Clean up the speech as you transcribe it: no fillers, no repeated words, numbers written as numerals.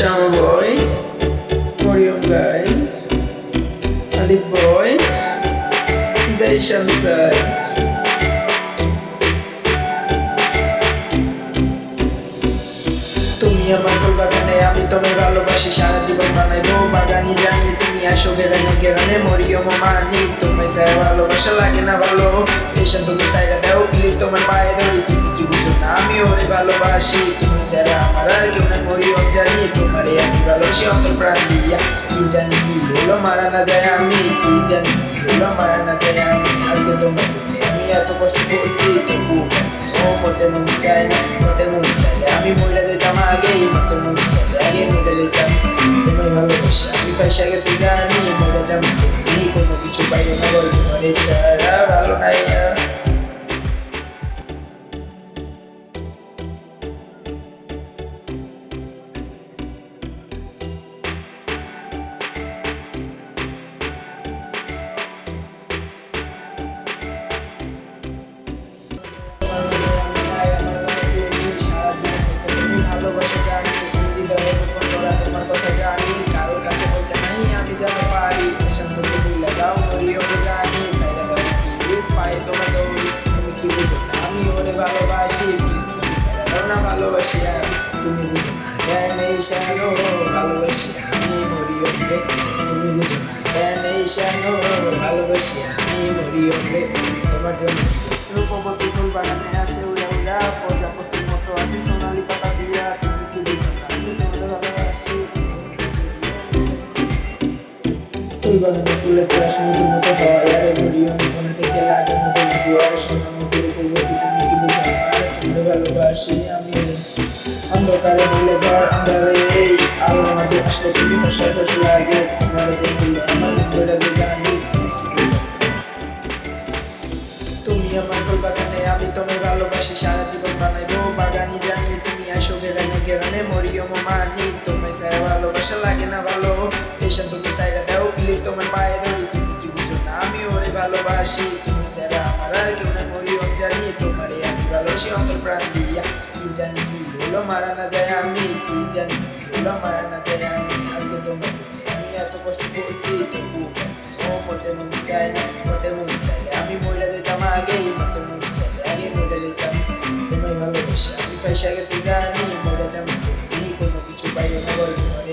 Shama boy, Morium guy, Alif boy, Daishan side. তুমি আমার ফুল বাগানে, আমি তোমায় ভালোবাসি, সারা জীবন বানাইবো বাগানি, জানি তুমি আসো গেরানে গেরানে, মরিয়ম মানি তোমায় ছাড়া ভালোবাসা লাগে না ভালো। এসব তুমি সাইডা দাও প্লিজ, তোমার পায়ে ধরি, তুমি কি বুঝো না আমি ওরে ভালোবাসি, তুমি ছাড়া আমার আর কেউ নাই মরিয়ম জানি, তোমারে আমি ভালোবাসি অন্তর প্রাণ দিয়া। কি জানি কি হলো মারা না যায় আমি, কি জানি কি হলো মারা না যায় আমি, আজকে তোমার জন্য আমি এত কষ্ট করছি তবু ও মতে মন চায় না, মতে মন চাইলে আমি মইরা যেতাম আগেই, মতে মন চাইলে আগে মইরা যেতাম। তোমায় ভালোবাসা আমি ফাইসা গেছি জানি, মইরা যাবো তুমি কোনো কিছু পাইও না বল, তোমার ছাড়া ভালো নাই আর। ভালোবাসা জানি হৃদয়ে গোপন করা তোমার কথা জানি, কারোর কাছে বলতে নাই আমি যেন পারি, শান্ত ভুলে দাও মরিয়ম জানি, সাইডা দাও প্লিজ পায়ে তোমার দৌড়ি, তুমি কি বুঝো না আমি ওরে ভালোবাসি, প্লিজ তুমি সাইডা দাও না ভালোবাসি আমি, তুমি বুঝো না কেন এই শানো ভালোবাসি আমি মরিয়ম রে, তুমি বুঝো না কেন এই শানো ভালোবাসি আমি মরিয়ম রে, তোমার জন্য রূপবতী ফুল বাগানে আসে উড়া উড়া, প্রজাপতির মতো আসে সোনালি পাতা দিয়া, তুমি কি বুঝো না আমি তোমার ভালোবাসি। ফুল বাগানে ফুলের চাষ নতুন মতো হয়, আরে মরিয়ম তোমার দেখতে লাগে মতো মতো, আরে সোনা মতো রূপবতী তুমি কি বুঝো না আরে তোমার ভালোবাসি আমি। অন্ধকারে মিলে ঘর আন্ধারে এই আলোর মাঝে আসলে তুমি ফসা ফসা লাগে, তোমার দেখলে আমার মনটা যে জানি। তুমি আমার ফুল বাগানে, আমি তোমায় ভালোবাসি, সারা জীবন বানাইবো বাগানি, জানি তুমি আসো গেরানে গেরানে, মরিয়ম মানি তোমায় ছাড়া ভালোবাসা লাগে না ভালো। এসব তুমি সাইডা দাও প্লিজ, তোমার পায়ে ধরি, তুমি কি বুঝো না আমি ওরে ভালোবাসি, তুমি ছাড়া আমার আর কেউ নাই মরিয়ম জানি, তোমারে আমি ভালোবাসি অন্তর প্রাণ দিয়া। কি জানি কি হলো মারা না যায় আমি, কি জানি কি হলো মারা না যায় আমি, আজকে তোমার জন্য আমি এত কষ্ট করছি তবু ও মতে মন চায় না, মতে মন চাইলে আমি মইরা যেতাম আগেই, মতে মন চাইলে আগে মইরা যেতাম। তোমায় ভালোবাসা আমি ফাইসা গেছি জানি, মইরা যাবো তুমি কোনো কিছু পাইও না বল, তোমার